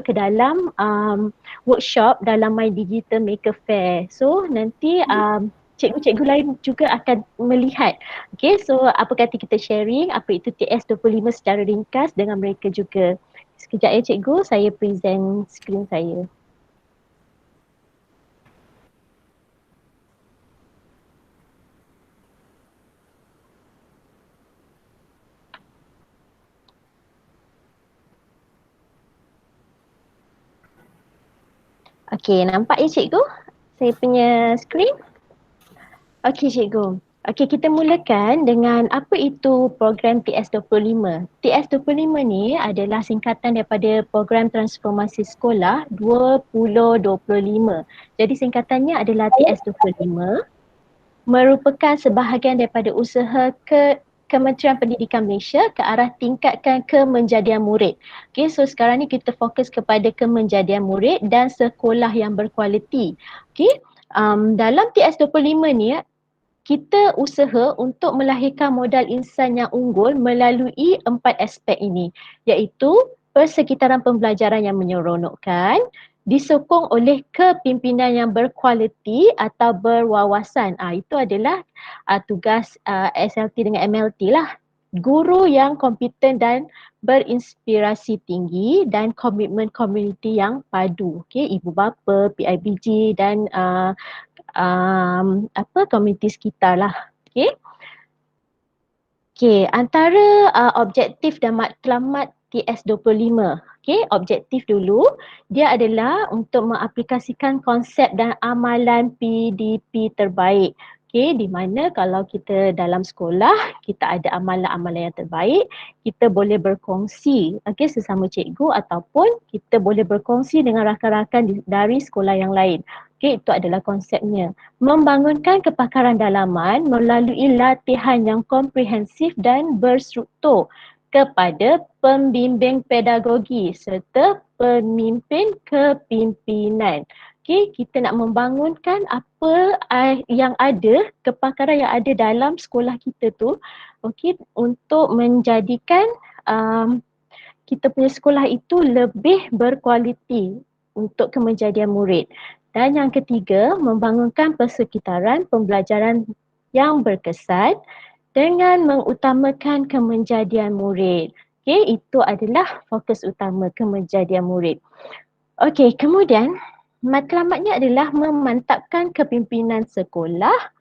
ke dalam workshop dalam My Digital Maker Fair. So nanti cikgu-cikgu lain juga akan melihat. Okay, so apa kata kita sharing apa itu TS25 secara ringkas dengan mereka juga. Sekejap ya cikgu, saya present screen saya. Okey, nampak ya cikgu? Saya punya screen? Okey cikgu. Okey, kita mulakan dengan apa itu program TS25. TS25 ni adalah singkatan daripada Program Transformasi Sekolah 2025. Jadi singkatannya adalah TS25, merupakan sebahagian daripada usaha Kementerian Pendidikan Malaysia ke arah tingkatkan kemenjadian murid. Okay, so sekarang ni kita fokus kepada kemenjadian murid dan sekolah yang berkualiti. Okay, dalam TS25 ni kita usaha untuk melahirkan modal insan yang unggul melalui 4 aspek ini, iaitu persekitaran pembelajaran yang menyeronokkan, disokong oleh kepimpinan yang berkualiti atau berwawasan. Itu adalah tugas SLT dengan MLT lah. Guru yang kompeten dan berinspirasi tinggi dan komitmen komuniti yang padu. Okay, ibu bapa, PIBG dan komuniti sekitar lah. Okay. Okay, antara objektif dan matlamat TS25. Okay, objektif dulu, dia adalah untuk mengaplikasikan konsep dan amalan PDP terbaik. Okay, di mana kalau kita dalam sekolah, kita ada amalan-amalan yang terbaik, kita boleh berkongsi sesama cikgu ataupun kita boleh berkongsi dengan rakan-rakan dari sekolah yang lain. Okay, itu adalah konsepnya. Membangunkan kepakaran dalaman melalui latihan yang komprehensif dan berstruktur kepada pembimbing pedagogi serta pemimpin kepimpinan. Okay, kita nak membangunkan apa yang ada, kepakaran yang ada dalam sekolah kita tu, okay, untuk menjadikan kita punya sekolah itu lebih berkualiti untuk kemenjadian murid. Dan yang ketiga, membangunkan persekitaran pembelajaran yang berkesan dengan mengutamakan kemenjadian murid. Okay, itu adalah fokus utama kemenjadian murid. Okey, kemudian matlamatnya adalah memantapkan kepimpinan sekolah,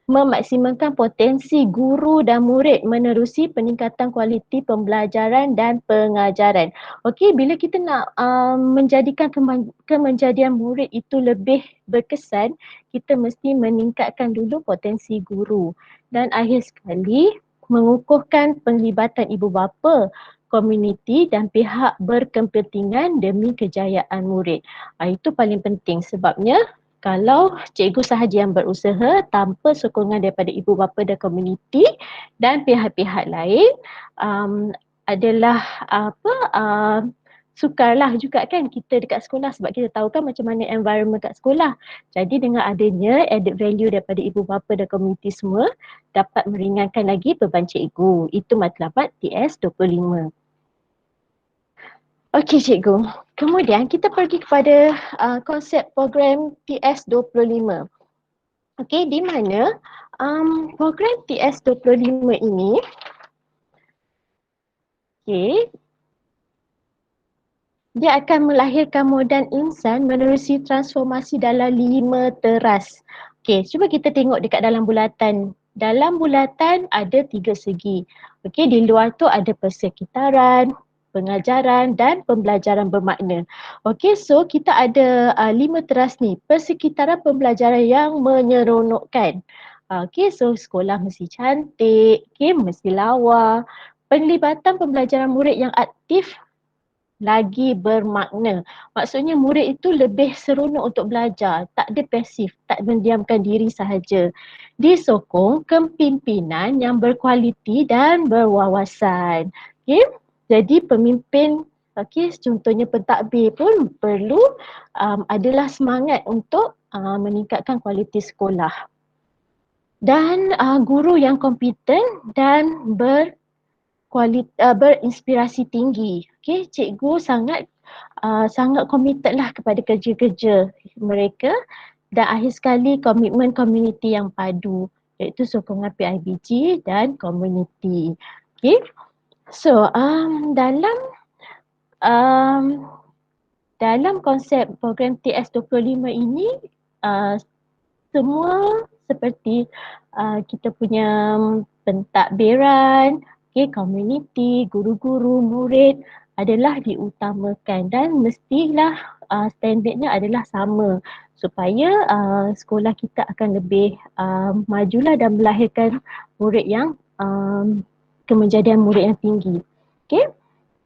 memaksimalkan potensi guru dan murid menerusi peningkatan kualiti pembelajaran dan pengajaran. Okey, bila kita nak menjadikan kemenjadian murid itu lebih berkesan, kita mesti meningkatkan dulu potensi guru. Dan akhir sekali, mengukuhkan penglibatan ibu bapa, komuniti dan pihak berkepentingan demi kejayaan murid. Itu paling penting sebabnya kalau cikgu sahaja yang berusaha tanpa sokongan daripada ibu bapa dan komuniti dan pihak-pihak lain adalah sukarlah juga kan kita dekat sekolah sebab kita tahu kan macam mana environment kat sekolah. Jadi dengan adanya added value daripada ibu bapa dan komuniti semua dapat meringankan lagi beban cikgu. Itu matlamat TS25. Okey cikgu, kemudian kita pergi kepada konsep program TS25. Okey, di mana program TS25 ini dia akan melahirkan modal insan menerusi transformasi dalam 5 teras. Okey, cuba kita tengok dekat dalam bulatan. Dalam bulatan ada 3 segi. Okey, di luar tu ada persekitaran, pengajaran dan pembelajaran bermakna. Okey, so kita ada 5 teras ni. Persekitaran pembelajaran yang menyeronokkan. Okey, so sekolah mesti cantik, mesti lawa. Penglibatan pembelajaran murid yang aktif lagi bermakna. Maksudnya murid itu lebih seronok untuk belajar, tak ada pasif, tak mendiamkan diri sahaja. Disokong kepimpinan yang berkualiti dan berwawasan. Okay? Jadi pemimpin, contohnya pentadbir pun perlu adalah semangat untuk meningkatkan kualiti sekolah. Dan guru yang kompeten dan berinspirasi tinggi. Cikgu sangat sangat committed lah kepada kerja-kerja mereka, dan akhir sekali komitmen community yang padu, iaitu sokongan PIBG dan community. Okay. So um, dalam konsep program TS25 ini, uh, semua seperti kita punya pentadbiran, okay, community, guru-guru, murid adalah diutamakan dan mestilah standardnya adalah sama supaya sekolah kita akan lebih majulah dan melahirkan murid yang kemenjadian murid yang tinggi. Okay.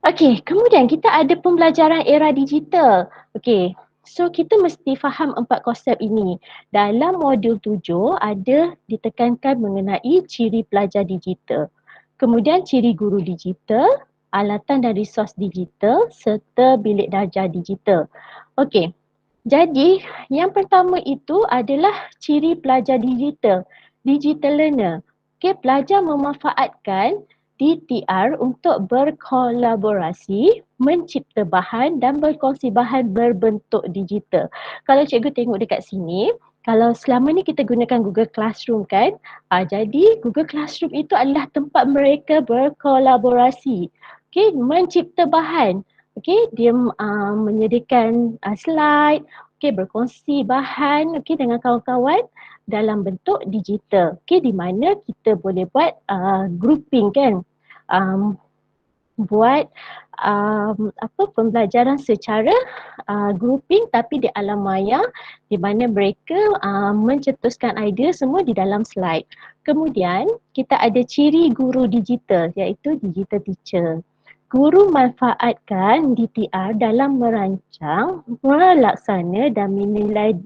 Okey, kemudian kita ada pembelajaran era digital. Okey, so kita mesti faham 4 konsep ini. Dalam modul 7 ada ditekankan mengenai ciri pelajar digital. Kemudian ciri guru digital, alatan dan resos digital serta bilik darjah digital. Okey, jadi yang pertama itu adalah ciri pelajar digital, digital learner. Okey, pelajar memanfaatkan DTR untuk berkolaborasi, mencipta bahan dan berkongsi bahan berbentuk digital. Kalau cikgu tengok dekat sini, kalau selama ni kita gunakan Google Classroom kan, jadi Google Classroom itu adalah tempat mereka berkolaborasi. Okay, mencipta bahan. Okay, dia menyediakan slide, okay, berkongsi bahan dengan kawan-kawan dalam bentuk digital. Okay, di mana kita boleh buat grouping kan. Buat pembelajaran secara grouping tapi di alam maya, di mana mereka mencetuskan idea semua di dalam slide. Kemudian kita ada ciri guru digital iaitu digital teacher. Guru manfaatkan DTR dalam merancang, melaksana dan menilai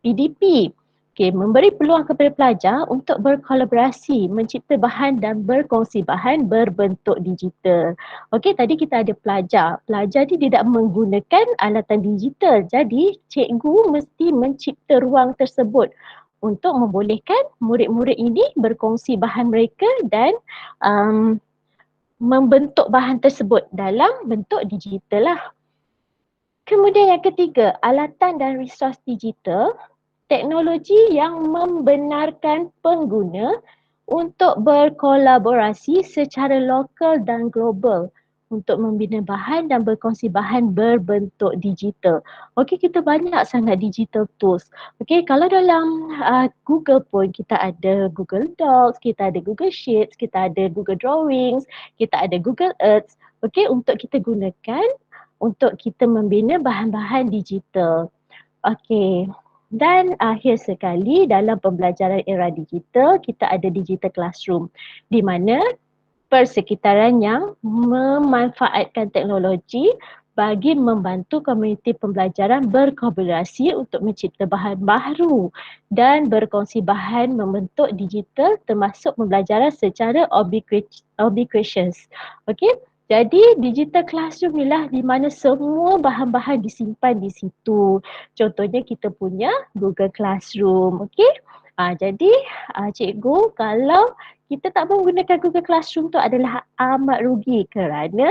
PDP. Okay, memberi peluang kepada pelajar untuk berkolaborasi, mencipta bahan dan berkongsi bahan berbentuk digital. Okey, tadi kita ada pelajar. Pelajar ni tidak menggunakan alatan digital. Jadi, cikgu mesti mencipta ruang tersebut untuk membolehkan murid-murid ini berkongsi bahan mereka dan membentuk bahan tersebut dalam bentuk digital lah. Kemudian yang ketiga, alatan dan resource digital. Teknologi yang membenarkan pengguna untuk berkolaborasi secara lokal dan global untuk membina bahan dan berkongsi bahan berbentuk digital. Okey, kita banyak sangat digital tools. Okey, kalau dalam Google pun kita ada Google Docs, kita ada Google Sheets, kita ada Google Drawings, kita ada Google Earth. Okey, untuk kita gunakan untuk kita membina bahan-bahan digital. Okey. Dan akhir sekali dalam pembelajaran era digital, kita ada digital classroom di mana persekitaran yang memanfaatkan teknologi bagi membantu komuniti pembelajaran berkolaborasi untuk mencipta bahan baru dan berkongsi bahan membentuk digital termasuk pembelajaran secara ubiquitous. Okey. Jadi digital classroom ialah di mana semua bahan-bahan disimpan di situ. Contohnya kita punya Google Classroom. Okey. Jadi cikgu kalau kita tak menggunakan Google Classroom tu adalah amat rugi kerana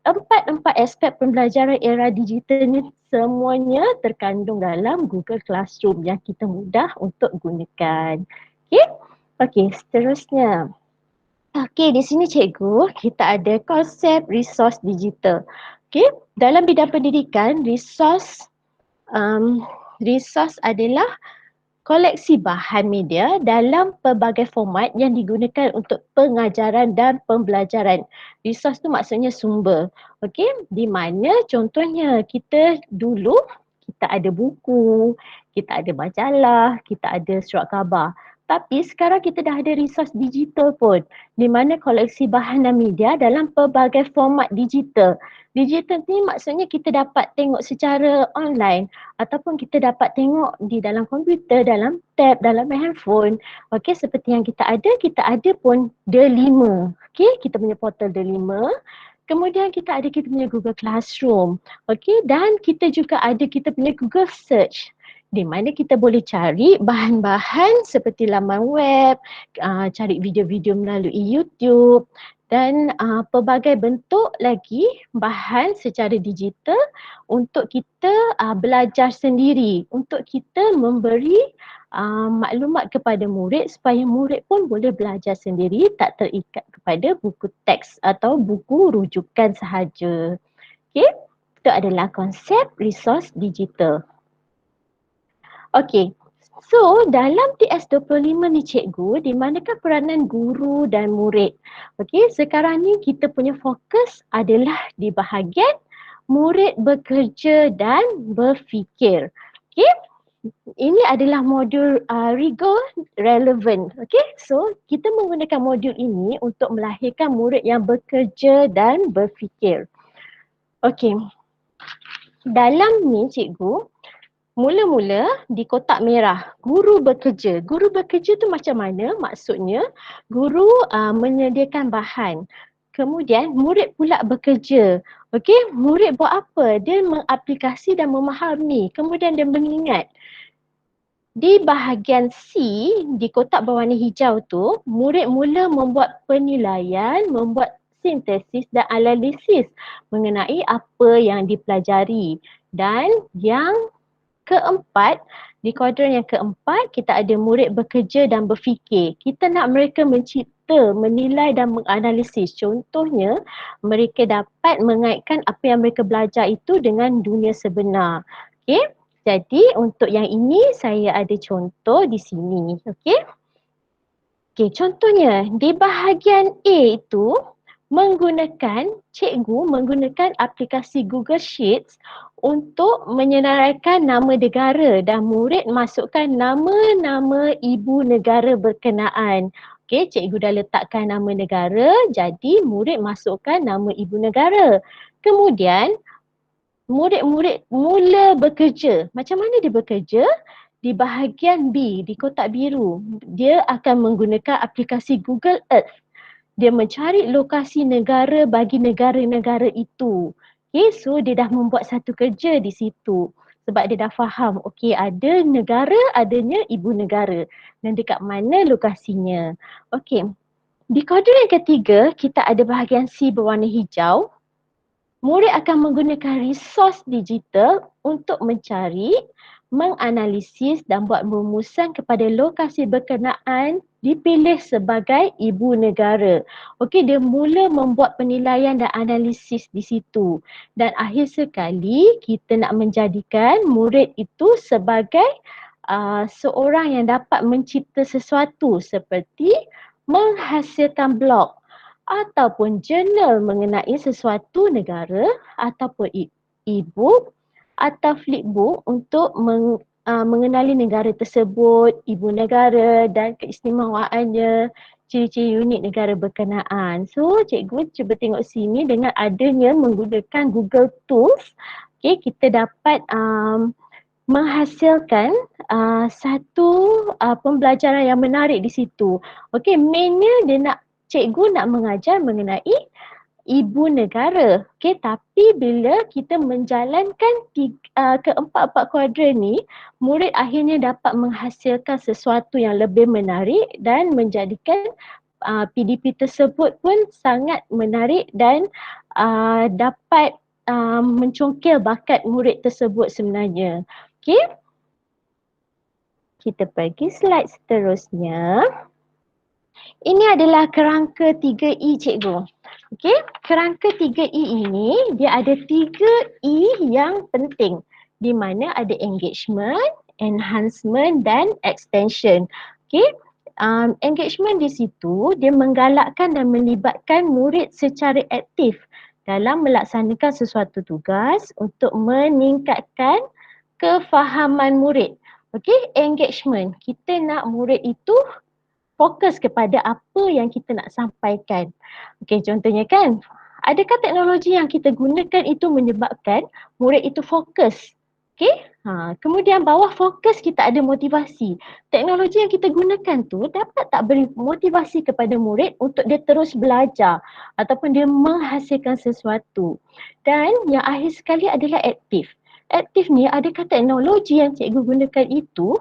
empat aspek pembelajaran era digital ni semuanya terkandung dalam Google Classroom yang kita mudah untuk gunakan. Okey. Okey, seterusnya. Okey, di sini cikgu kita ada konsep resource digital. Okey, dalam bidang pendidikan, resource adalah koleksi bahan media dalam pelbagai format yang digunakan untuk pengajaran dan pembelajaran. Resource tu maksudnya sumber. Okey, di mana contohnya kita dulu kita ada buku, kita ada majalah, kita ada surat khabar. Tapi sekarang kita dah ada resource digital pun, di mana koleksi bahan dan media dalam pelbagai format digital. Digital ni maksudnya kita dapat tengok secara online ataupun kita dapat tengok di dalam komputer, dalam tab, dalam handphone. Okey, seperti yang kita ada pun D5. Okey, kita punya portal D5. Kemudian kita punya Google Classroom. Okey, dan kita juga ada kita punya Google Search, di mana kita boleh cari bahan-bahan seperti laman web, cari video-video melalui YouTube dan pelbagai bentuk lagi bahan secara digital untuk kita belajar sendiri, untuk kita memberi maklumat kepada murid supaya murid pun boleh belajar sendiri, tak terikat kepada buku teks atau buku rujukan sahaja. Okey, itu adalah konsep resource digital. Okey, so dalam TS25 ni cikgu, di manakah peranan guru dan murid? Okey, sekarang ni kita punya fokus adalah di bahagian murid bekerja dan berfikir. Okey, ini adalah modul Rigo Relevant. Okey, so kita menggunakan modul ini untuk melahirkan murid yang bekerja dan berfikir. Okey, dalam ni cikgu, mula-mula di kotak merah, guru bekerja. Guru bekerja tu macam mana? Maksudnya guru menyediakan bahan. Kemudian murid pula bekerja. Okey, murid buat apa? Dia mengaplikasi dan memahami. Kemudian dia mengingat. Di bahagian C, di kotak berwarna hijau tu, murid mula membuat penilaian, membuat sintesis dan analisis mengenai apa yang dipelajari. Dan yang keempat, di kuadran yang keempat, kita ada murid bekerja dan berfikir. Kita nak mereka mencipta, menilai dan menganalisis. Contohnya, mereka dapat mengaitkan apa yang mereka belajar itu dengan dunia sebenar. Okey, jadi untuk yang ini saya ada contoh di sini. Okey. Okey, contohnya di bahagian A itu, cikgu menggunakan aplikasi Google Sheets untuk menyenaraikan nama negara dan murid masukkan nama-nama ibu negara berkenaan. Okey, cikgu dah letakkan nama negara, jadi murid masukkan nama ibu negara. Kemudian, murid-murid mula bekerja. Macam mana dia bekerja? Di bahagian B, di kotak biru, dia akan menggunakan aplikasi Google Earth. Dia mencari lokasi negara bagi negara-negara itu. Okay, so dia dah membuat satu kerja di situ. Sebab dia dah faham, okay, ada negara, adanya ibu negara. Dan dekat mana lokasinya. Okay, di kuadran yang ketiga, kita ada bahagian C berwarna hijau. Murid akan menggunakan resource digital untuk mencari, menganalisis dan buat rumusan kepada lokasi berkenaan dipilih sebagai ibu negara. Okey, dia mula membuat penilaian dan analisis di situ. Dan akhir sekali kita nak menjadikan murid itu sebagai seorang yang dapat mencipta sesuatu seperti menghasilkan blog ataupun jurnal mengenai sesuatu negara ataupun e-book atau flipbook untuk mengenali negara tersebut, ibu negara dan keistimewaannya, ciri-ciri unik negara berkenaan. So, cikgu cuba tengok sini dengan adanya menggunakan Google Tools, okay, kita dapat menghasilkan satu pembelajaran yang menarik di situ. Okay, mainnya cikgu nak mengajar mengenai ibu negara. Okay, tapi bila kita menjalankan keempat-empat kuadran ni, murid akhirnya dapat menghasilkan sesuatu yang lebih menarik dan menjadikan PDP tersebut pun sangat menarik dan dapat mencongkil bakat murid tersebut sebenarnya. Okay, kita pergi slide seterusnya. Ini adalah kerangka 3E cikgu. Okey, kerangka 3E ini dia ada 3E yang penting di mana ada engagement, enhancement dan extension. Okey, engagement di situ dia menggalakkan dan melibatkan murid secara aktif dalam melaksanakan sesuatu tugas untuk meningkatkan kefahaman murid. Okey, engagement. Kita nak murid itu fokus kepada apa yang kita nak sampaikan. Okey, contohnya kan, adakah teknologi yang kita gunakan itu menyebabkan murid itu fokus? Okey, kemudian bawah fokus kita ada motivasi. Teknologi yang kita gunakan tu dapat tak beri motivasi kepada murid untuk dia terus belajar ataupun dia menghasilkan sesuatu. Dan yang akhir sekali adalah aktif. Aktif ni adakah teknologi yang cikgu gunakan itu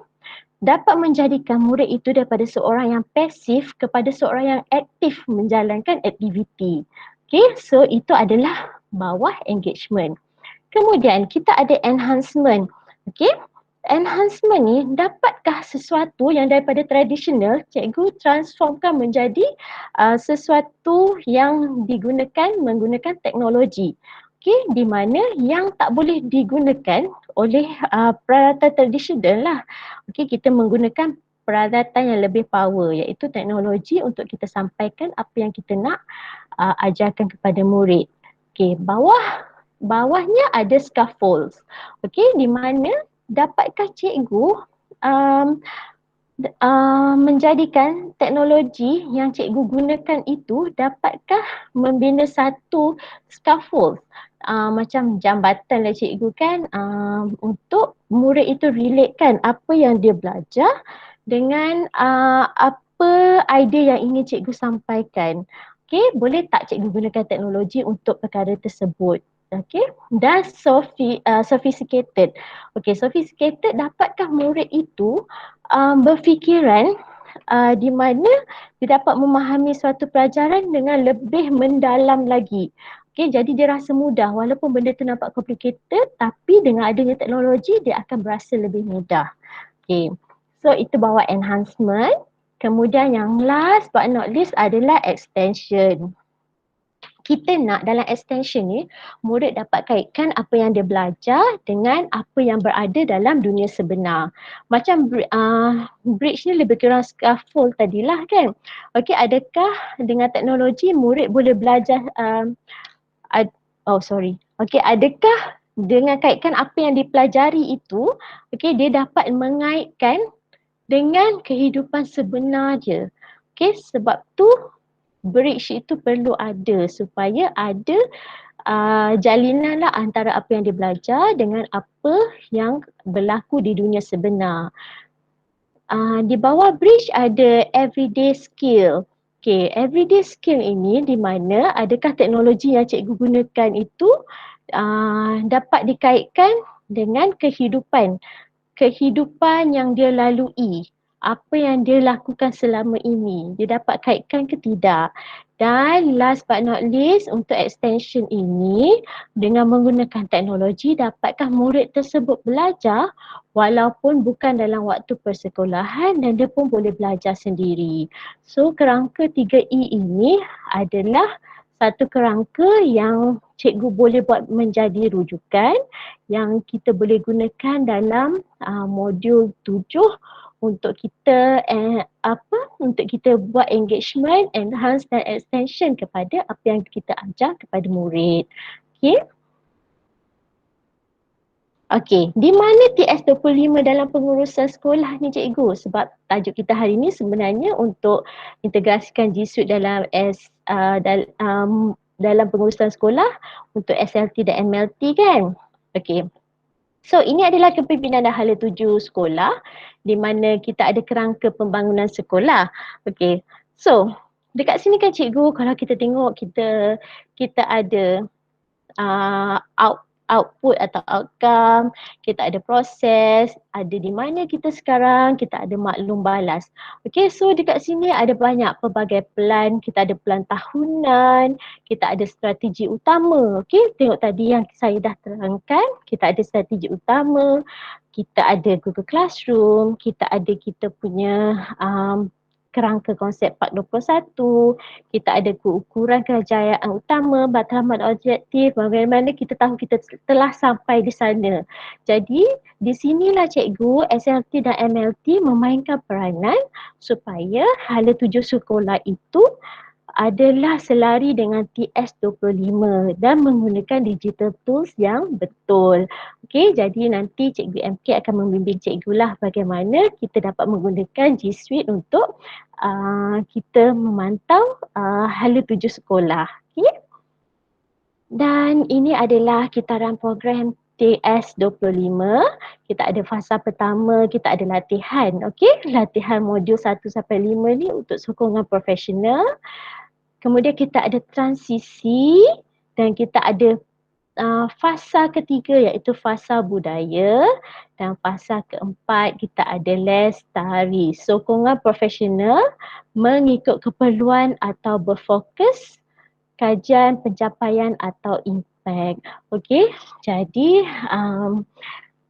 dapat menjadikan murid itu daripada seorang yang pasif kepada seorang yang aktif menjalankan aktiviti. Okay, so itu adalah bawah engagement. Kemudian kita ada enhancement. Okay, enhancement ni dapatkah sesuatu yang daripada tradisional cikgu transformkan menjadi sesuatu yang digunakan menggunakan teknologi. Okay, di mana yang tak boleh digunakan oleh peralatan tradisional lah. Okay, kita menggunakan peralatan yang lebih power iaitu teknologi untuk kita sampaikan apa yang kita nak ajarkan kepada murid. Okay, bawahnya ada scaffolds. Okay, di mana dapatkah cikgu menjadikan teknologi yang cikgu gunakan itu dapatkah membina satu scaffold macam jambatan lah cikgu kan untuk murid itu relatekan apa yang dia belajar dengan apa idea yang ingin cikgu sampaikan. Okay, boleh tak cikgu gunakan teknologi untuk perkara tersebut? Okay, dan sophisticated. Okay, sophisticated dapatkah murid itu berfikiran di mana dia dapat memahami suatu pelajaran dengan lebih mendalam lagi. Okay, jadi dia rasa mudah walaupun benda tu nampak complicated tapi dengan adanya teknologi dia akan berasa lebih mudah. Okay, so itu bawah enhancement. Kemudian yang last but not least adalah extension. Kita nak dalam extension ni murid dapat kaitkan apa yang dia belajar dengan apa yang berada dalam dunia sebenar. Macam bridge ni lebih kurang scaffold tadilah kan. Okey, adakah dengan teknologi murid boleh belajar Okey, adakah dengan kaitkan apa yang dipelajari itu, okey, dia dapat mengaitkan dengan kehidupan sebenar dia. Okey, sebab tu bridge itu perlu ada supaya ada jalinan lah antara apa yang dia belajar dengan apa yang berlaku di dunia sebenar. Di bawah bridge ada everyday skill. Okay, everyday skill ini di mana adakah teknologi yang cikgu gunakan itu dapat dikaitkan dengan kehidupan yang dia lalui, apa yang dia lakukan selama ini, dia dapat kaitkan ke tidak. Dan last but not least, untuk extension ini dengan menggunakan teknologi dapatkah murid tersebut belajar walaupun bukan dalam waktu persekolahan dan dia pun boleh belajar sendiri. So kerangka 3E ini adalah satu kerangka yang cikgu boleh buat menjadi rujukan yang kita boleh gunakan dalam modul 7 untuk kita untuk kita buat engagement, enhance dan extension kepada apa yang kita ajar kepada murid. Okey. Okey, di mana TS25 dalam pengurusan sekolah ni cikgu? Sebab tajuk kita hari ni sebenarnya untuk integrasikan G Suite dalam dalam pengurusan sekolah untuk SLT dan MLT kan? Okey. So ini adalah kepimpinan dan hala tuju sekolah di mana kita ada kerangka pembangunan sekolah. Okey. So dekat sini kan cikgu kalau kita tengok kita ada output atau outcome, kita ada proses, ada di mana kita sekarang, kita ada maklum balas. Okay, so dekat sini ada banyak pelbagai plan, kita ada plan tahunan, kita ada strategi utama. Okay, tengok tadi yang saya dah terangkan, kita ada strategi utama, kita ada Google Classroom, kita ada kita punya kerangka konsep Part 21, kita ada keukuran kejayaan utama, matlamat objektif, bagaimana kita tahu kita telah sampai di sana. Jadi di sinilah cikgu SLT dan MLT memainkan peranan supaya hala tuju sekolah itu adalah selari dengan TS25 dan menggunakan digital tools yang betul. Okey, jadi nanti Cikgu MK akan membimbing cikgu lah bagaimana kita dapat menggunakan G Suite untuk kita memantau hala tuju sekolah. Okey. Dan ini adalah kitaran program TS25. Kita ada fasa pertama, kita ada latihan. Okey, latihan modul 1 sampai 5 ni untuk sokongan profesional. Kemudian kita ada transisi dan kita ada fasa ketiga iaitu fasa budaya dan fasa keempat kita ada lestari. Sokongan profesional mengikut keperluan atau berfokus kajian pencapaian atau impact. Okey, jadi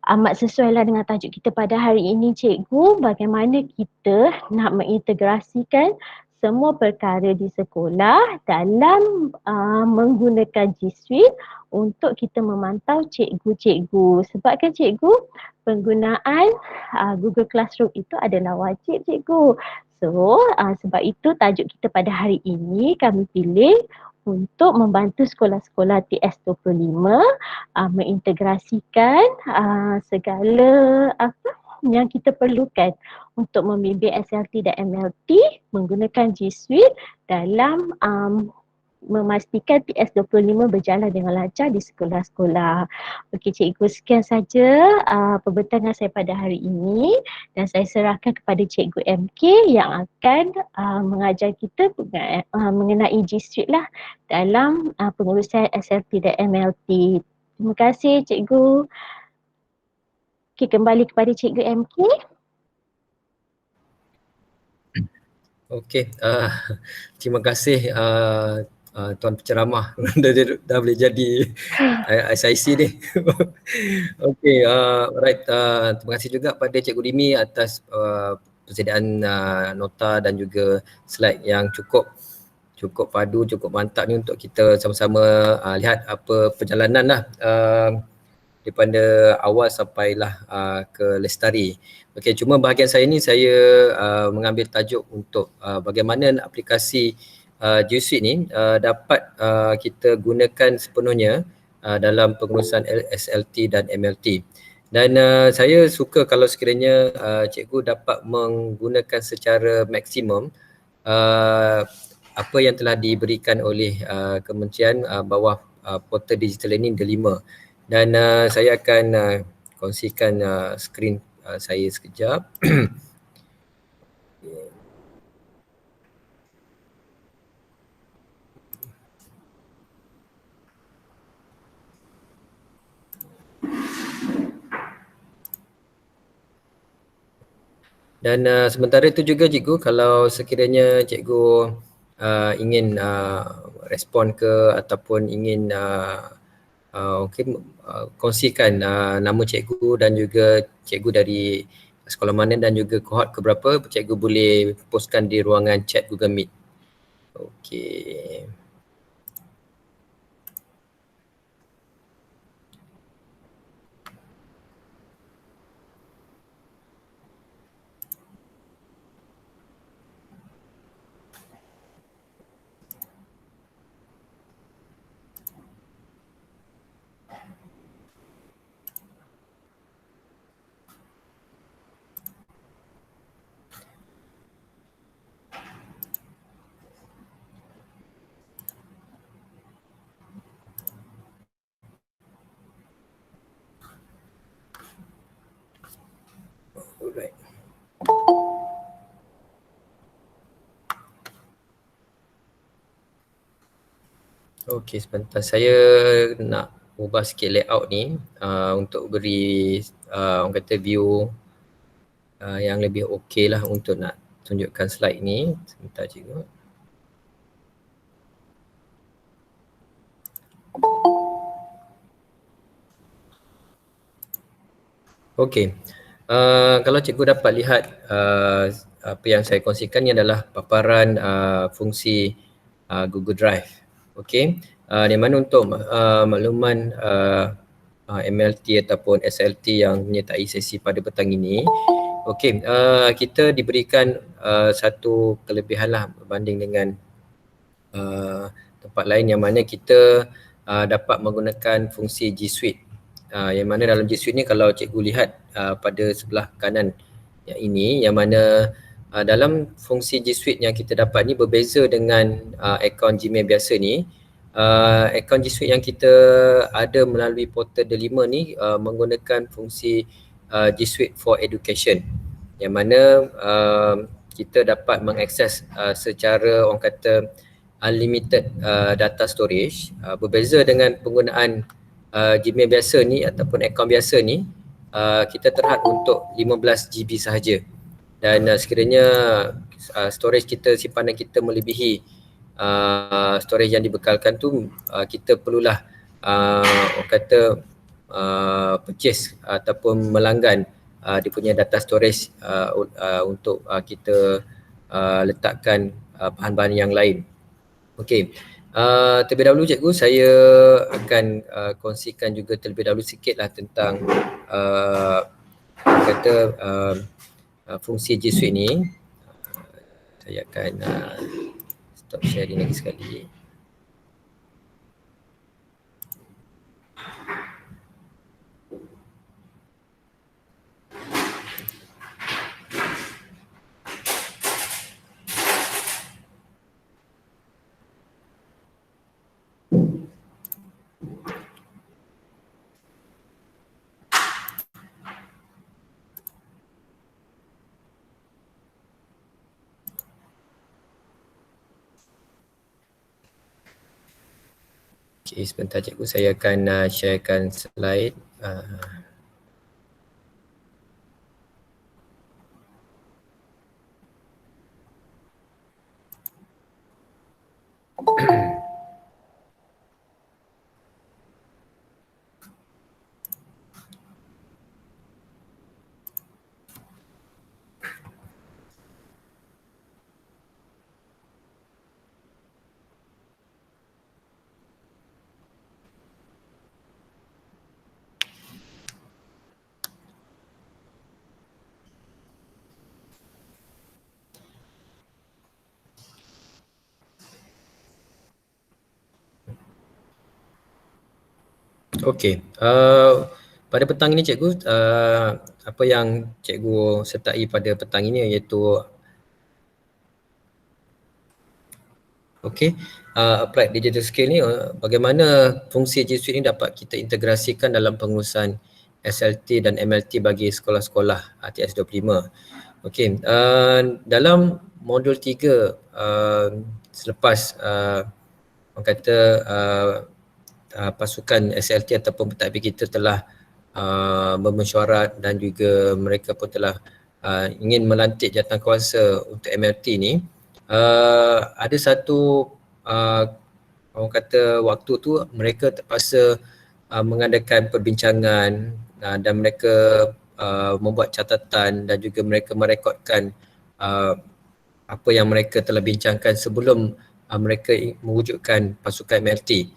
amat sesuailah dengan tajuk kita pada hari ini cikgu, bagaimana kita nak mengintegrasikan semua perkara di sekolah dalam menggunakan G Suite untuk kita memantau cikgu-cikgu. Sebab kan cikgu, penggunaan Google Classroom itu adalah wajib cikgu. So sebab itu tajuk kita pada hari ini kami pilih untuk membantu sekolah-sekolah TS25 mengintegrasikan segala apa yang kita perlukan untuk membimbing SLT dan MLT menggunakan G Suite dalam memastikan TS25 berjalan dengan lancar di sekolah-sekolah. Okey cikgu, sekian saja pembentangan saya pada hari ini dan saya serahkan kepada cikgu MK yang akan mengajar kita mengenai G Suite lah dalam pengurusan SLT dan MLT. Terima kasih cikgu. Okey, kembali kepada cikgu MK. Okey, terima kasih Tuan Penceramah dah boleh jadi SIC ni. Okey, right, terima kasih juga pada Cikgu Rimi atas persediaan nota dan juga slide yang cukup padu, cukup mantap ni untuk kita sama-sama lihat apa perjalanan lah daripada awal sampailah ke Lestari. Okey, cuma bahagian saya ni saya mengambil tajuk untuk bagaimana aplikasi G Suite ni dapat kita gunakan sepenuhnya dalam pengurusan SLT dan MLT. Dan saya suka kalau sekiranya cikgu dapat menggunakan secara maksimum apa yang telah diberikan oleh Kementerian bawah portal digital learning Delima. Dan saya akan kongsikan skrin saya sekejap. Dan sementara itu juga cikgu, kalau sekiranya cikgu ingin respon ke ataupun ingin kongsikan nama cikgu dan juga cikgu dari sekolah mana dan juga kohort keberapa, cikgu boleh postkan di ruangan chat Google Meet. Okey. Alright. Okey, sebentar saya nak ubah sikit layout ni untuk beri orang kata view yang lebih okey lah untuk nak tunjukkan slide ni. Sebentar cikgu. Okey. Kalau cikgu dapat lihat apa yang saya kongsikan ni adalah paparan fungsi Google Drive. Okey. Di mana untuk makluman MLT ataupun SLT yang menyertai sesi pada petang ini. Okey, kita diberikan satu kelebihan lah berbanding dengan tempat lain yang mana kita dapat menggunakan fungsi G Suite. Yang mana dalam G Suite ni kalau cikgu lihat pada sebelah kanan yang ini, yang mana dalam fungsi G Suite yang kita dapat ni berbeza dengan akaun Gmail biasa ni. Akaun G Suite yang kita ada melalui portal Delima ni menggunakan fungsi G Suite for Education, yang mana kita dapat mengakses secara orang kata unlimited data storage, berbeza dengan penggunaan Gmail biasa ni ataupun akaun biasa ni kita terhad untuk 15 GB sahaja. Dan sekiranya storage kita, simpanan kita melebihi storage yang dibekalkan tu, kita perlulah orang kata purchase ataupun melanggan dia punya data storage untuk kita letakkan bahan-bahan yang lain. Okey. Terlebih dahulu cikgu, saya akan kongsikan juga terlebih dahulu sikitlah tentang fungsi G Suite ni. Saya akan stop sharing lagi sekali. Okay, sebentar cikgu, saya akan sharekan slide. Okey, pada petang ini cikgu, apa yang cikgu sertai pada petang ini iaitu applied digital skill ni, bagaimana fungsi G Suite ni dapat kita integrasikan dalam pengurusan SLT dan MLT bagi sekolah-sekolah TS25. Okey, dalam modul 3 selepas orang kata pasukan SLT ataupun pentadbir kita telah bermesyuarat dan juga mereka pun telah ingin melantik jawatankuasa untuk MLT ni, ada satu orang kata waktu tu mereka terpaksa mengadakan perbincangan dan mereka membuat catatan dan juga mereka merekodkan apa yang mereka telah bincangkan sebelum mereka mewujudkan pasukan MLT.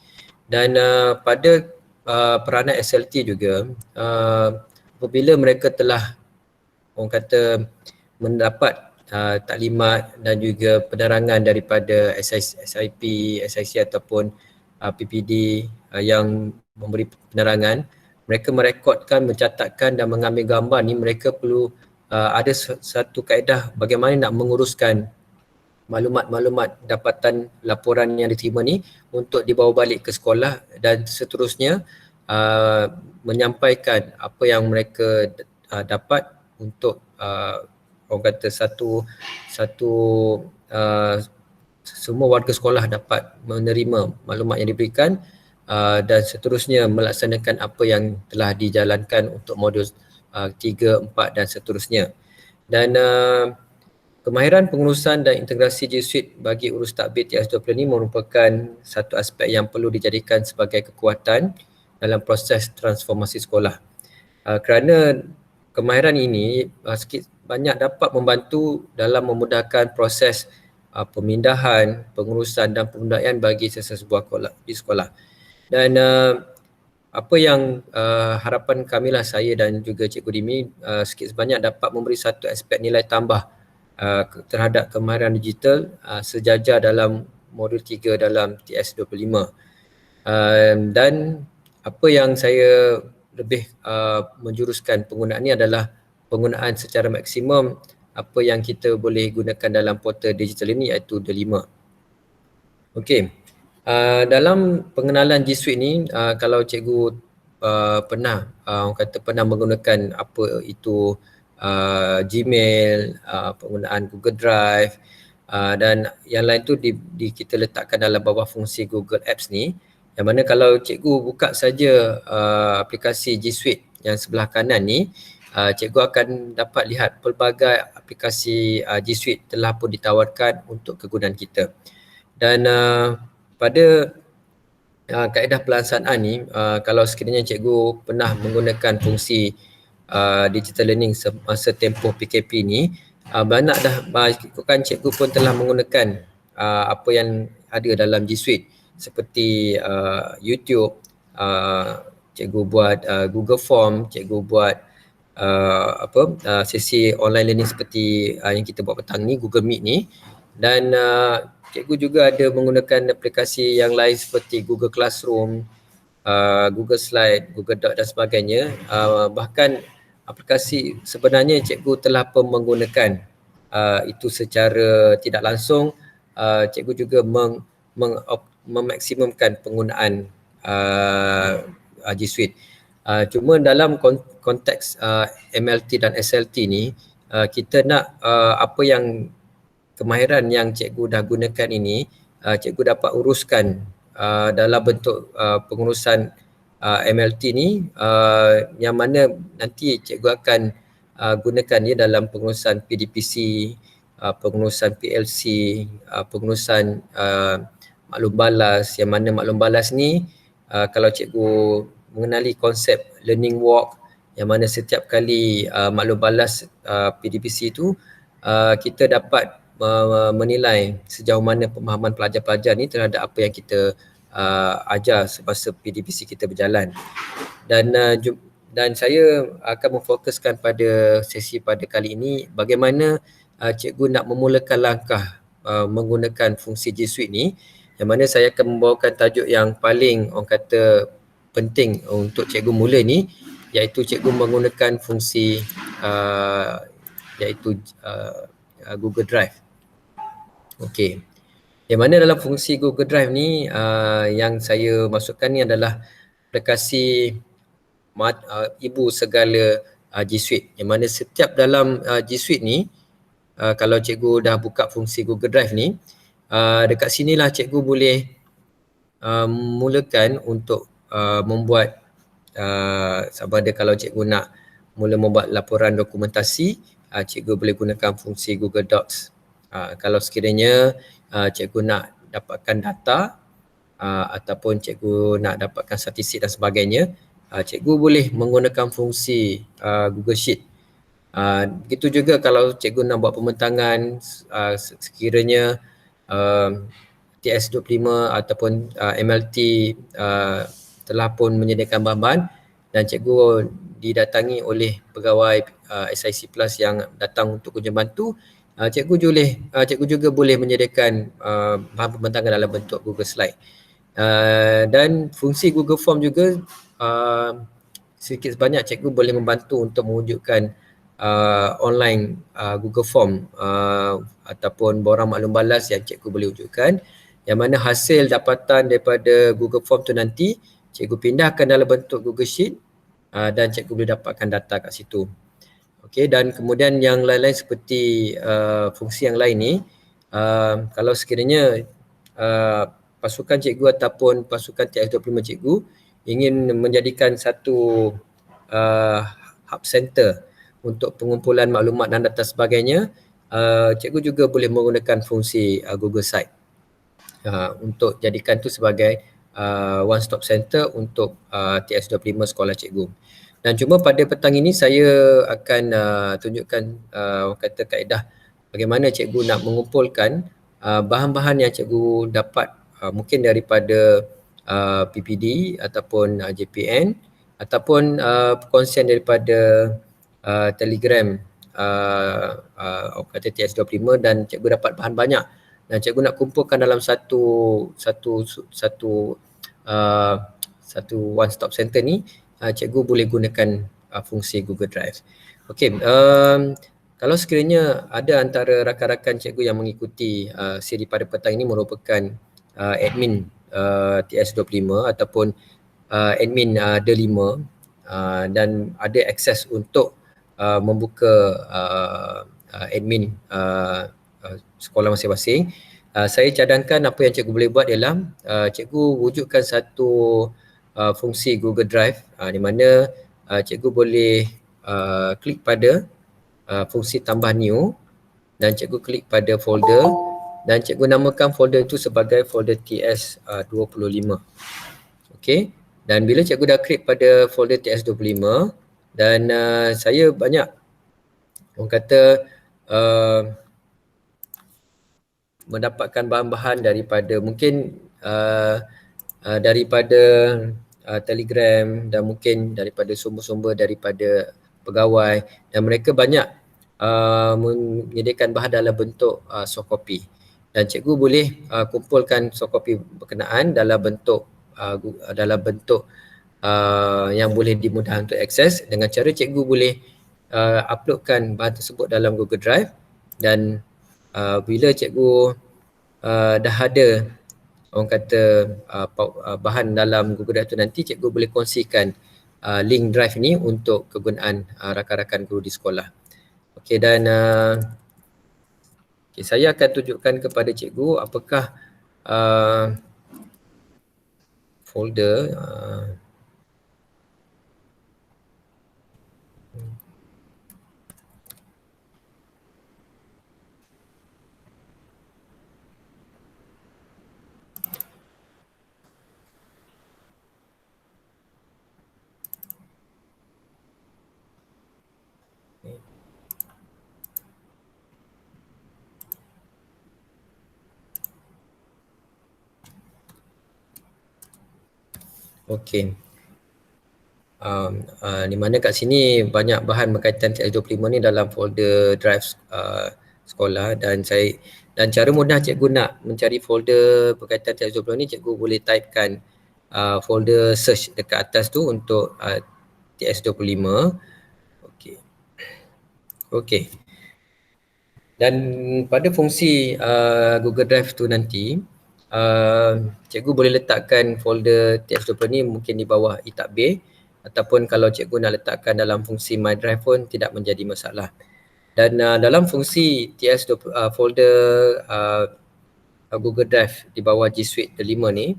Dan pada peranan SLT juga, apabila mereka telah orang kata mendapat taklimat dan juga penerangan daripada SIP, SIC ataupun PPD yang memberi penerangan, mereka merekodkan, mencatatkan dan mengambil gambar ni. Mereka perlu ada satu kaedah bagaimana nak menguruskan maklumat-maklumat dapatan laporan yang diterima ni untuk dibawa balik ke sekolah dan seterusnya menyampaikan apa yang mereka dapat untuk orang kata semua warga sekolah dapat menerima maklumat yang diberikan dan seterusnya melaksanakan apa yang telah dijalankan untuk modul 3, 4 dan seterusnya. Dan kemahiran pengurusan dan integrasi G Suite bagi urus takbir TS20 ini merupakan satu aspek yang perlu dijadikan sebagai kekuatan dalam proses transformasi sekolah. Kerana kemahiran ini sikit banyak dapat membantu dalam memudahkan proses pemindahan, pengurusan dan pembudayaan bagi sesebuah sekolah. Dan apa yang harapan kamilah, saya dan juga Cikgu Dimi, sikit sebanyak dapat memberi satu aspek nilai tambah terhadap kemahiran digital sejajar dalam modul 3 dalam TS25. Dan apa yang saya lebih menjuruskan penggunaan ini adalah penggunaan secara maksimum apa yang kita boleh gunakan dalam portal digital ini, iaitu D5. Okey, dalam pengenalan G Suite ni, kalau cikgu pernah orang kata pernah menggunakan apa itu Gmail, penggunaan Google Drive dan yang lain tu kita letakkan dalam bawah fungsi Google Apps ni. Yang mana kalau cikgu buka saja aplikasi G Suite yang sebelah kanan ni, cikgu akan dapat lihat pelbagai aplikasi G Suite telah pun ditawarkan untuk kegunaan kita. Dan pada kaedah pelaksanaan ni, kalau sekiranya cikgu pernah menggunakan fungsi digital learning semasa tempoh PKP ni, banyak dah ikutkan cikgu pun telah menggunakan apa yang ada dalam G Suite seperti YouTube, cikgu buat Google Form, cikgu buat sesi online learning seperti yang kita buat petang ni, Google Meet ni, dan cikgu juga ada menggunakan aplikasi yang lain seperti Google Classroom, Google Slide, Google Doc dan sebagainya. Bahkan aplikasi sebenarnya cikgu telah pun menggunakan itu secara tidak langsung. Cikgu juga memaksimumkan penggunaan G Suite. Cuma dalam konteks MLT dan SLT ni, kita nak apa yang kemahiran yang cikgu dah gunakan ini, cikgu dapat uruskan dalam bentuk pengurusan MLT ni, yang mana nanti cikgu akan gunakan dia dalam pengurusan PDPC, pengurusan PLC, pengurusan maklum balas, yang mana maklum balas ni kalau cikgu mengenali konsep learning walk, yang mana setiap kali maklum balas PDPC tu, kita dapat menilai sejauh mana pemahaman pelajar-pelajar ni terhadap apa yang kita ajar semasa PDPC kita berjalan. Dan saya akan memfokuskan pada sesi pada kali ini bagaimana cikgu nak memulakan langkah menggunakan fungsi G Suite ni, yang mana saya akan membawakan tajuk yang paling orang kata penting untuk cikgu mula ni, iaitu cikgu menggunakan fungsi iaitu Google Drive. Okey. Yang mana dalam fungsi Google Drive ni yang saya masukkan ni adalah aplikasi ibu segala G Suite, yang mana setiap dalam G Suite ni, kalau cikgu dah buka fungsi Google Drive ni, dekat sinilah cikgu boleh mulakan untuk membuat sama ada kalau cikgu nak mula membuat laporan dokumentasi, cikgu boleh gunakan fungsi Google Docs. Kalau sekiranya cikgu nak dapatkan data ataupun cikgu nak dapatkan statistik dan sebagainya, cikgu boleh menggunakan fungsi Google Sheet. Begitu juga kalau cikgu nak buat pembentangan, sekiranya TS25 ataupun MLT telah pun menyediakan bahan-bahan dan cikgu didatangi oleh pegawai SIC Plus yang datang untuk kunjung bantu, cikgu juga boleh menyediakan bahan pembentangan dalam bentuk Google Slide. Dan fungsi Google Form juga sedikit sebanyak cikgu boleh membantu untuk mewujudkan online Google Form ataupun borang maklum balas yang cikgu boleh wujudkan, yang mana hasil dapatan daripada Google Form tu nanti cikgu pindahkan dalam bentuk Google Sheet dan cikgu boleh dapatkan data kat situ. Okey, dan kemudian yang lain-lain seperti fungsi yang lain ni, kalau sekiranya pasukan cikgu ataupun pasukan TS25 cikgu ingin menjadikan satu hub center untuk pengumpulan maklumat dan data sebagainya, cikgu juga boleh menggunakan fungsi Google Site untuk jadikan tu sebagai one stop center untuk TS25 sekolah cikgu. Dan cuma pada petang ini saya akan tunjukkan kata kaedah bagaimana cikgu nak mengumpulkan bahan-bahan yang cikgu dapat mungkin daripada PPD ataupun JPN ataupun perkongsian daripada Telegram kata TS25, dan cikgu dapat bahan banyak dan cikgu nak kumpulkan dalam satu one stop center ni, cikgu boleh gunakan fungsi Google Drive. Okey, kalau sekiranya ada antara rakan-rakan cikgu yang mengikuti siri pada petang ini merupakan admin TS25 ataupun admin D5 dan ada akses untuk membuka admin sekolah masing-masing, saya cadangkan apa yang cikgu boleh buat ialah cikgu wujudkan satu fungsi Google Drive di mana cikgu boleh klik pada fungsi tambah new dan cikgu klik pada folder dan cikgu namakan folder itu sebagai folder TS25. Okey, dan bila cikgu dah klik pada folder TS25 dan saya banyak orang kata mendapatkan bahan-bahan daripada mungkin daripada Telegram dan mungkin daripada sumber-sumber daripada pegawai, dan mereka banyak menyediakan bahan dalam bentuk soft copy, dan cikgu boleh kumpulkan soft copy berkenaan dalam bentuk yang boleh dimudahkan untuk akses dengan cara cikgu boleh uploadkan bahan tersebut dalam Google Drive, dan bila cikgu dah ada orang kata bahan dalam Google Drive tu, nanti cikgu boleh kongsikan link drive ni untuk kegunaan rakan-rakan guru di sekolah. Okey, dan saya akan tunjukkan kepada cikgu apakah folder okey. Di mana kat sini banyak bahan berkaitan TS25 ni dalam folder drive sekolah, dan cara mudah cikgu nak mencari folder berkaitan TS25 ni, cikgu boleh typekan folder search dekat atas tu untuk TS25. Okey. Okey. Dan pada fungsi Google Drive tu nanti, cikgu boleh letakkan folder TS25 ni mungkin di bawah e-takbir, ataupun kalau cikgu nak letakkan dalam fungsi My Drive pun tidak menjadi masalah. Dan dalam fungsi folder Google Drive di bawah G Suite 5 ni,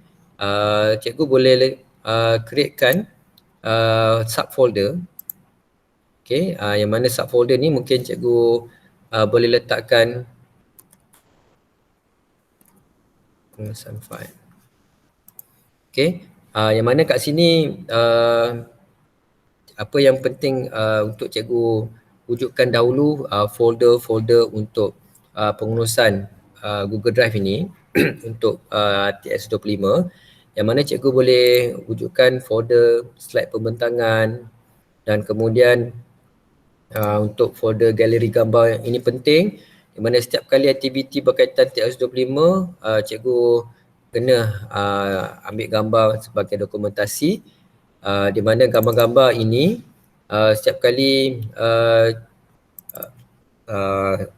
cikgu boleh createkan subfolder. Okay, yang mana subfolder ni mungkin cikgu boleh letakkan pengesahan file. Okay, yang mana kat sini apa yang penting untuk cikgu wujudkan dahulu folder-folder untuk pengurusan Google Drive ini untuk TS25, yang mana cikgu boleh wujudkan folder slide pembentangan, dan kemudian untuk folder galeri gambar. Yang ini penting, di mana setiap kali aktiviti berkaitan TS25, cikgu kena ambil gambar sebagai dokumentasi, di mana gambar-gambar ini setiap kali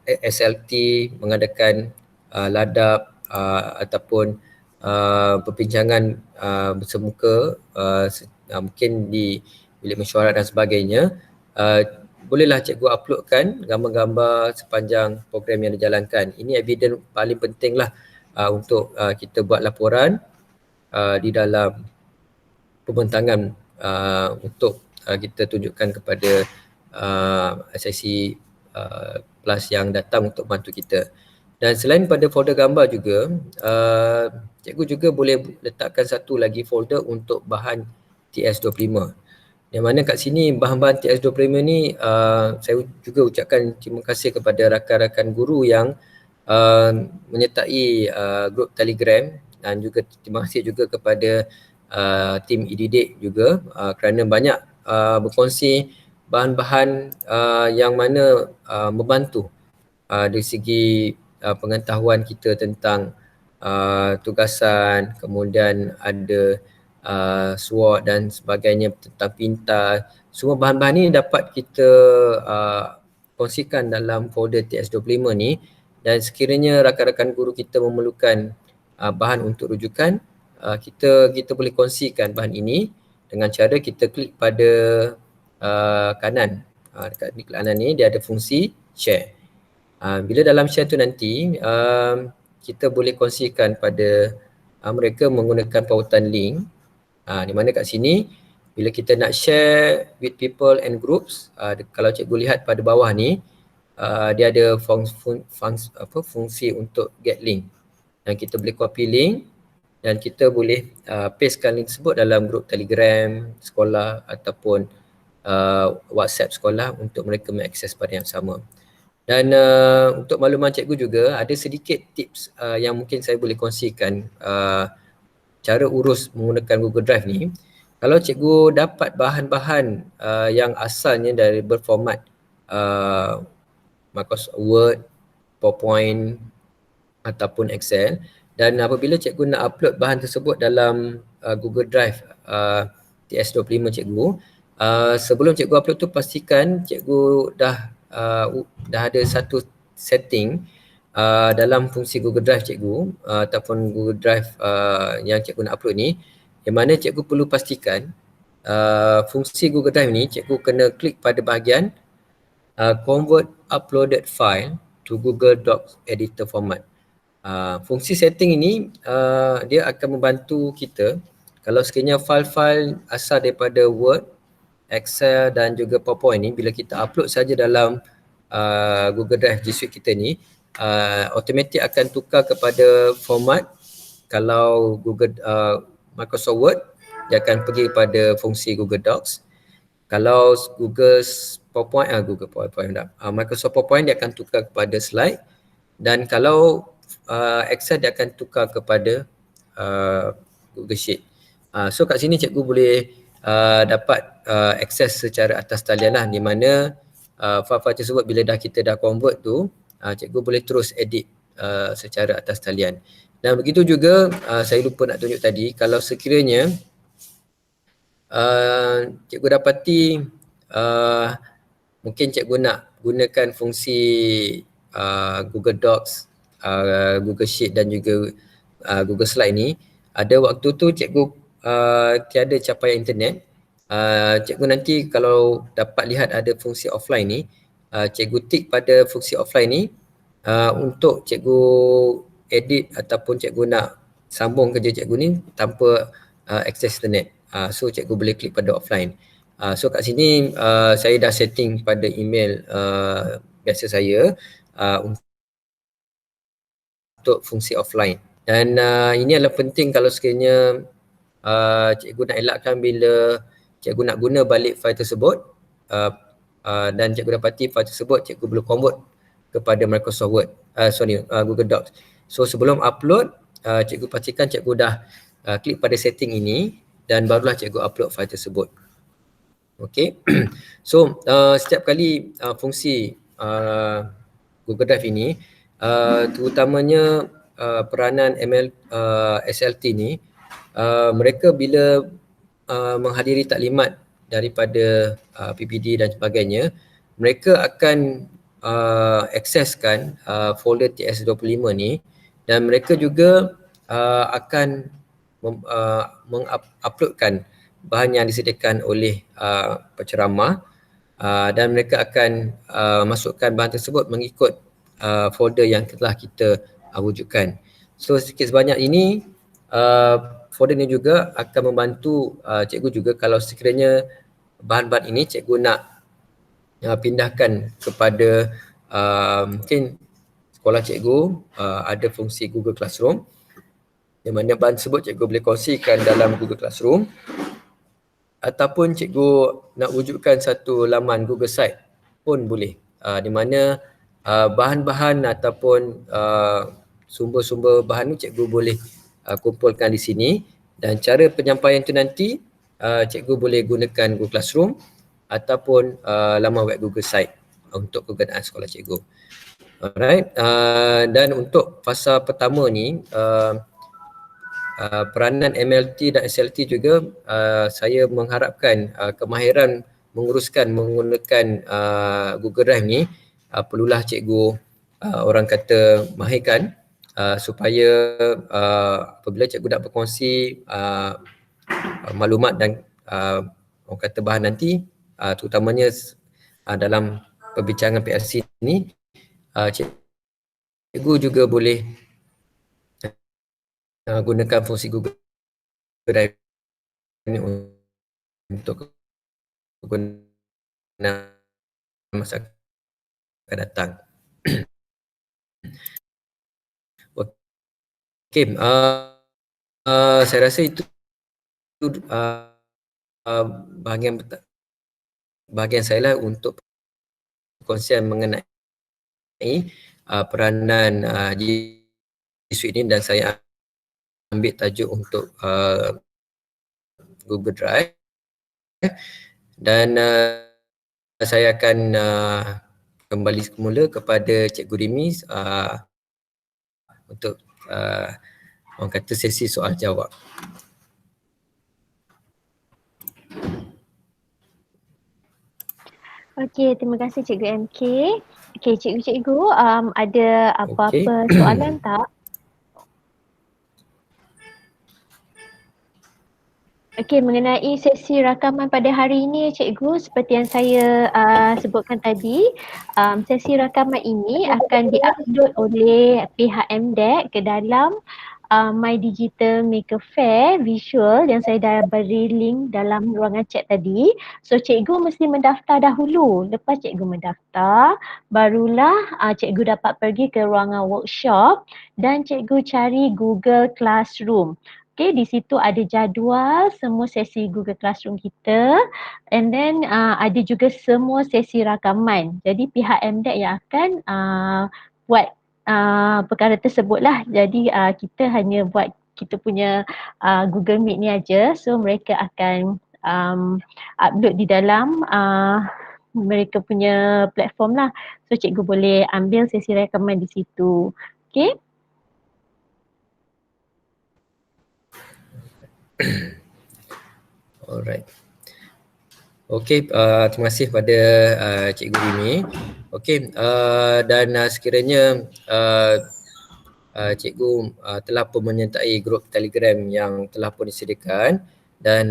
SLT mengadakan ladap ataupun perbincangan bersemuka, mungkin di bilik mesyuarat dan sebagainya, bolehlah cikgu uploadkan gambar-gambar sepanjang program yang dijalankan. Ini evidence paling penting lah untuk kita buat laporan di dalam pembentangan untuk kita tunjukkan kepada SIC Plus yang datang untuk bantu kita. Dan selain pada folder gambar juga, cikgu juga boleh letakkan satu lagi folder untuk bahan TS25. Yang mana kat sini bahan-bahan TS25 ni saya juga ucapkan terima kasih kepada rakan-rakan guru yang menyertai grup Telegram, dan juga terima kasih juga kepada tim e-didik juga kerana banyak berkongsi bahan-bahan yang mana membantu dari segi pengetahuan kita tentang tugasan, kemudian ada SWOT dan sebagainya, tentang pintar. Semua bahan-bahan ini dapat kita kongsikan dalam folder TS25 ni, dan sekiranya rakan-rakan guru kita memerlukan bahan untuk rujukan, kita boleh kongsikan bahan ini dengan cara kita klik pada kanan. Dekat klik kanan ni dia ada fungsi share. Bila dalam share tu nanti kita boleh kongsikan pada mereka menggunakan pautan link. Di mana kat sini bila kita nak share with people and groups, kalau cikgu lihat pada bawah ni, dia ada fungsi untuk get link, dan kita boleh copy link dan kita boleh pastekan link tersebut dalam grup Telegram sekolah ataupun WhatsApp sekolah untuk mereka mengakses pada yang sama. Dan untuk makluman cikgu juga, ada sedikit tips yang mungkin saya boleh kongsikan cara urus menggunakan Google Drive ni. Kalau cikgu dapat bahan-bahan yang asalnya dari berformat Microsoft Word, PowerPoint ataupun Excel, dan apabila cikgu nak upload bahan tersebut dalam Google Drive TS25 cikgu, sebelum cikgu upload tu pastikan cikgu dah ada satu setting dalam fungsi Google Drive cikgu ataupun Google Drive yang cikgu nak upload ni, yang mana cikgu perlu pastikan fungsi Google Drive ni cikgu kena klik pada bahagian convert uploaded file to Google Docs editor format. Fungsi setting ini dia akan membantu kita kalau sekiranya file-file asal daripada Word, Excel dan juga PowerPoint ni, bila kita upload saja dalam Google Drive G Suite kita ni, automatik akan tukar kepada format. Kalau Google Microsoft Word, dia akan pergi pada fungsi Google Docs. Kalau Google PowerPoint, Microsoft PowerPoint, dia akan tukar kepada slide. Dan kalau Excel, dia akan tukar kepada Google Sheet. So kat sini cikgu boleh dapat akses secara atas talian lah, di mana file-file tersebut bila kita dah convert tu, cikgu boleh terus edit secara atas talian. Dan begitu juga saya lupa nak tunjuk tadi, kalau sekiranya cikgu dapati mungkin cikgu nak gunakan fungsi Google Docs, Google Sheet dan juga Google Slide ni, ada waktu tu cikgu tiada capaian internet, cikgu nanti kalau dapat lihat ada fungsi offline ni, cikgu tik pada fungsi offline ni untuk cikgu edit ataupun cikgu nak sambung kerja cikgu ni tanpa akses internet. So cikgu boleh klik pada offline. So kat sini saya dah setting pada email biasa saya untuk fungsi offline. Dan ini adalah penting kalau sekiranya cikgu nak elakkan bila cikgu nak guna balik file tersebut dan cikgu dapati file tersebut cikgu boleh convert kepada Microsoft Word, Google Docs. So sebelum upload, cikgu pastikan cikgu dah klik pada setting ini dan barulah cikgu upload file tersebut. Okay. So setiap kali fungsi Google Drive ini, terutamanya peranan SLT ni, mereka bila menghadiri taklimat daripada PPD dan sebagainya, mereka akan akseskan folder TS25 ni, dan mereka juga akan menguploadkan bahan yang disediakan oleh penceramah, dan mereka akan masukkan bahan tersebut mengikut folder yang telah kita wujudkan. So sedikit sebanyak ini, folder ini juga akan membantu cikgu juga kalau sekiranya bahan-bahan ini cikgu nak pindahkan kepada mungkin sekolah cikgu ada fungsi Google Classroom, di mana bahan tersebut cikgu boleh kongsikan dalam Google Classroom, ataupun cikgu nak wujudkan satu laman Google Site pun boleh, di mana bahan-bahan ataupun sumber-sumber bahan ni cikgu boleh kumpulkan di sini, dan cara penyampaian tu nanti cikgu boleh gunakan Google Classroom ataupun laman web Google Site untuk kegunaan sekolah cikgu. Alright, dan untuk fasa pertama ni, peranan MLT dan SLT juga, saya mengharapkan kemahiran menggunakan Google Drive ni perlulah cikgu orang kata mahirkan, supaya apabila cikgu nak berkongsi maklumat dan orang kata bahan nanti, terutamanya dalam perbincangan PLC ni, cikgu juga boleh gunakan fungsi Google Drive ini untuk kegunaan masa akan datang. Okey, saya rasa itu uh, bahagian saya lah untuk perkongsian mengenai peranan G Suite ini, dan saya ambil tajuk untuk Google Drive, dan saya akan kembali semula kepada Cikgu Rimi untuk orang kata sesi soal jawab. Okey, terima kasih Cikgu MK. Okey, cikgu-cikgu ada Okey. apa-apa soalan tak? Okey, mengenai sesi rakaman pada hari ini cikgu, seperti yang saya sebutkan tadi, sesi rakaman ini akan diupload oleh pihak MDEC ke dalam My Digital Maker Faire visual yang saya dah beri link dalam ruangan chat tadi. So cikgu mesti mendaftar dahulu. Lepas cikgu mendaftar, barulah cikgu dapat pergi ke ruangan workshop dan cikgu cari Google Classroom. Okay, di situ ada jadual semua sesi Google Classroom kita, and then ada juga semua sesi rakaman. Jadi pihak MDEC yang akan buat perkara tersebut lah. Jadi kita hanya buat kita punya Google Meet ni aja. So mereka akan upload di dalam mereka punya platform lah. So cikgu boleh ambil sesi rakaman di situ. Okay. Alright. Okey, terima kasih pada Cikgu Rimi. Okey, dan sekiranya cikgu telah pun menyertai grup Telegram yang telah pun disediakan, dan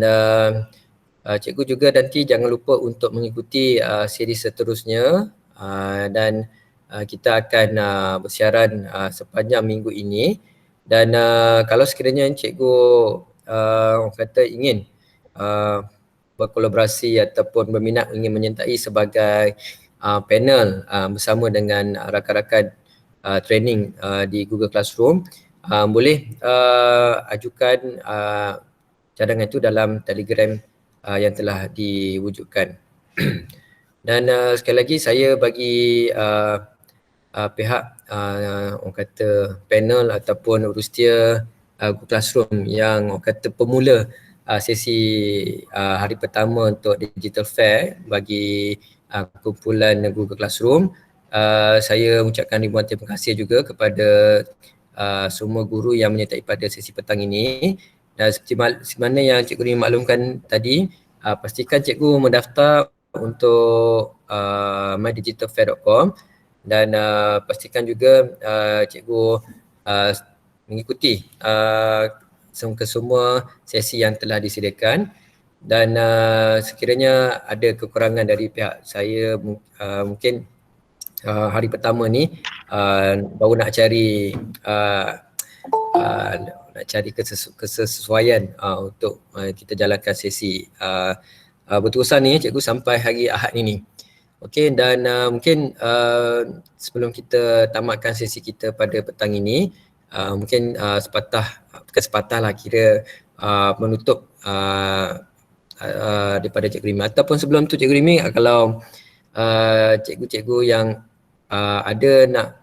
cikgu juga nanti jangan lupa untuk mengikuti siri seterusnya, dan kita akan bersiaran sepanjang minggu ini. Dan kalau sekiranya cikgu orang kata ingin berkolaborasi ataupun berminat ingin menyertai sebagai panel bersama dengan rakan-rakan training di Google Classroom, boleh ajukan cadangan itu dalam Telegram yang telah diwujudkan. Dan sekali lagi saya bagi pihak orang kata panel ataupun urusia Google Classroom yang orang kata pemula sesi hari pertama untuk Digital Fair bagi kumpulan Google Classroom, saya ucapkan ribuan terima kasih juga kepada semua guru yang menyertai pada sesi petang ini. Dan seperti mana yang cikgu maklumkan tadi, pastikan cikgu mendaftar untuk mydigitalfair.com, dan pastikan juga cikgu mengikuti semua sesi yang telah disediakan. Dan sekiranya ada kekurangan dari pihak saya, mungkin hari pertama ni baru nak cari kesesuaian untuk kita jalankan sesi berterusan ni cikgu sampai hari Ahad ini. Okey, dan mungkin sebelum kita tamatkan sesi kita pada petang ini, mungkin bukan sepatah lah, kira menutup daripada Cikgu Rimi, ataupun sebelum tu Cikgu Rimi, kalau cikgu-cikgu yang ada nak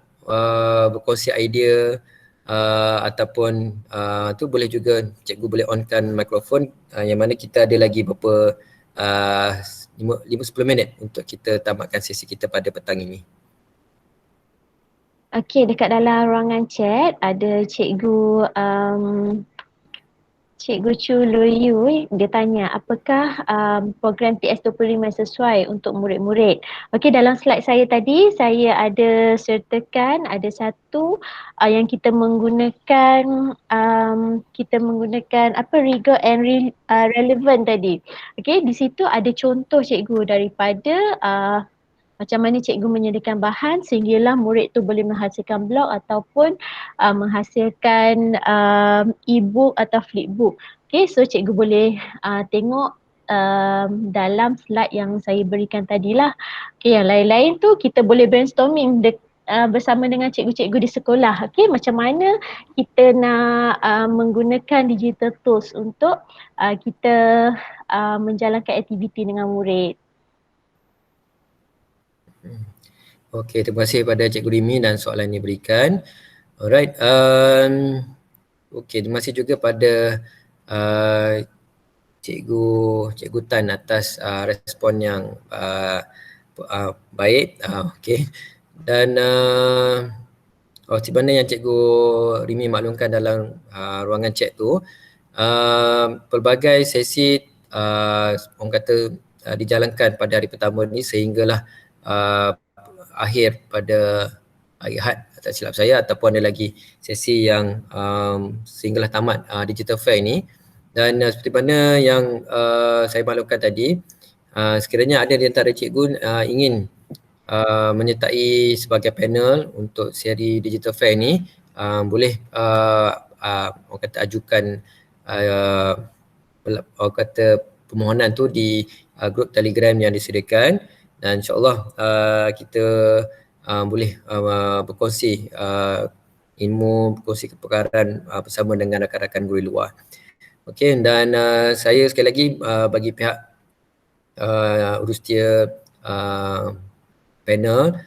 berkongsi idea ataupun tu boleh juga cikgu boleh onkan mikrofon, yang mana kita ada lagi beberapa 5-10 minit untuk kita tamatkan sesi kita pada petang ini. Okey, dekat dalam ruangan chat ada Cikgu Chu Loyu, dia tanya apakah program PS25 sesuai untuk murid-murid. Okey, dalam slide saya tadi saya ada sertakan ada satu yang kita menggunakan rigor and relevant tadi. Okey, di situ ada contoh cikgu daripada macam mana cikgu menyediakan bahan sehinggalah murid tu boleh menghasilkan blog ataupun menghasilkan e-book atau flipbook. Okay, so cikgu boleh tengok dalam slide yang saya berikan tadilah. Okay, yang lain-lain tu kita boleh brainstorming bersama dengan cikgu-cikgu di sekolah. Okay, macam mana kita nak menggunakan digital tools untuk kita menjalankan aktiviti dengan murid. Okey, terima kasih kepada Cikgu Rimi dan soalan yang diberikan. Alright, okey, terima kasih juga pada Cikgu Tan atas respon yang baik. Okey. Dan seperti mana yang Cikgu Rimi maklumkan dalam ruangan chat tu, pelbagai sesi orang kata dijalankan pada hari pertama ni sehinggalah akhir pada hari Ahad, tak silap saya, ataupun ada lagi sesi yang sehinggalah tamat digital fair ini. Dan seperti mana yang saya maklumkan tadi, sekiranya ada di antara cikgu ingin menyertai sebagai panel untuk seri digital fair ni, boleh orang kata ajukan orang kata permohonan tu di grup Telegram yang disediakan, dan insyaAllah kita boleh berkongsi ilmu, berkongsi kepakaran bersama dengan rakan-rakan guru luar. Okey, dan saya sekali lagi bagi pihak Urustia panel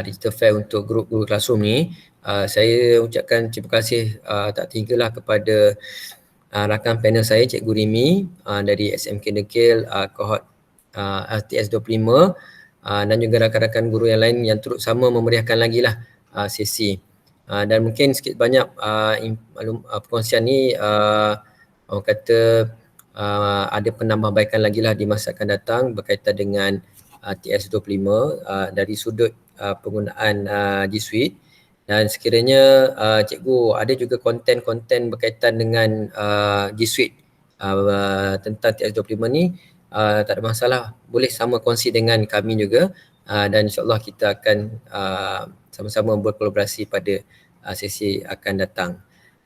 digital fair untuk grup Google Classroom ni, saya ucapkan terima kasih tak tinggallah kepada rakan panel saya Cikgu Rimi dari SMK Negil kohort LTS 25 dan juga rakan-rakan guru yang lain yang turut sama memeriahkan lagi lah sesi. Dan mungkin sikit banyak perkongsian ni orang kata ada penambahbaikan lagi lah di masa akan datang berkaitan dengan TS25 dari sudut penggunaan G Suite. Dan sekiranya cikgu ada juga konten-konten berkaitan dengan G Suite tentang TS25 ni, tak ada masalah, boleh sama kongsi dengan kami juga, dan insyaAllah kita akan sama-sama berkolaborasi pada sesi akan datang.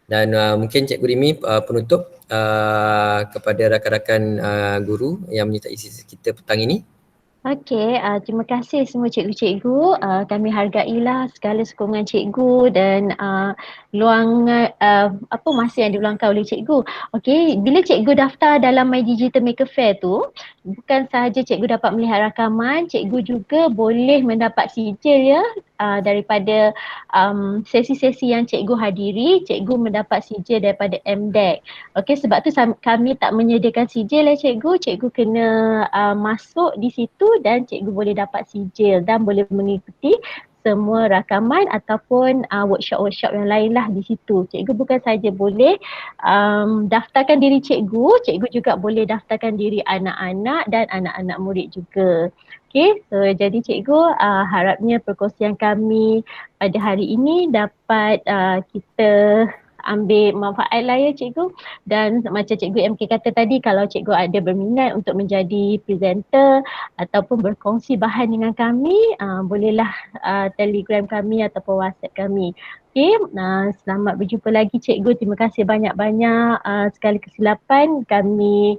Dan mungkin Cikgu Rimi penutup kepada rakan-rakan guru yang menyertai sesi kita petang ini. Okey, terima kasih semua cikgu-cikgu. Kami hargailah segala sokongan cikgu dan luangan masa yang diluangkan oleh cikgu. Okey, bila cikgu daftar dalam My Digital Maker Fair tu, bukan sahaja cikgu dapat melihat rakaman, cikgu juga boleh mendapat sijil ya daripada sesi-sesi yang cikgu hadiri. Cikgu mendapat sijil daripada MDEC. Okey, sebab tu kami tak menyediakan sijil ya cikgu. Cikgu kena masuk di situ dan cikgu boleh dapat sijil dan boleh mengikuti semua rakaman ataupun workshop-workshop yang lain lah di situ. Cikgu bukan saja boleh daftarkan diri cikgu, cikgu juga boleh daftarkan diri anak-anak dan anak-anak murid juga. Okay, so jadi cikgu harapnya perkongsian kami pada hari ini dapat kita ambil manfaat lah ya cikgu. Dan macam cikgu MK kata tadi, kalau cikgu ada berminat untuk menjadi presenter ataupun berkongsi bahan dengan kami, bolehlah Telegram kami ataupun WhatsApp kami. Okay, selamat berjumpa lagi cikgu. Terima kasih banyak-banyak segala kesilapan kami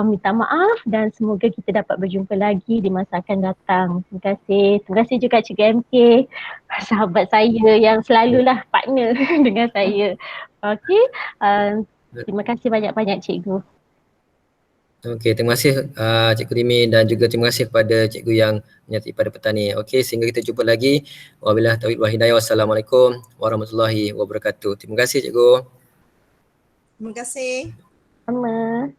minta maaf dan semoga kita dapat berjumpa lagi di masa akan datang. Terima kasih. Terima kasih juga Cikgu MK, sahabat saya yang selalulah partner dengan saya. Okey, terima kasih banyak-banyak cikgu. Okey, terima kasih Cikgu Rimi dan juga terima kasih kepada cikgu yang menyertai pada petang ni. Okey, sehingga kita jumpa lagi. Wabillahi taufiq wal hidayah. Wassalamualaikum warahmatullahi wabarakatuh. Terima kasih cikgu. Terima kasih. Sama.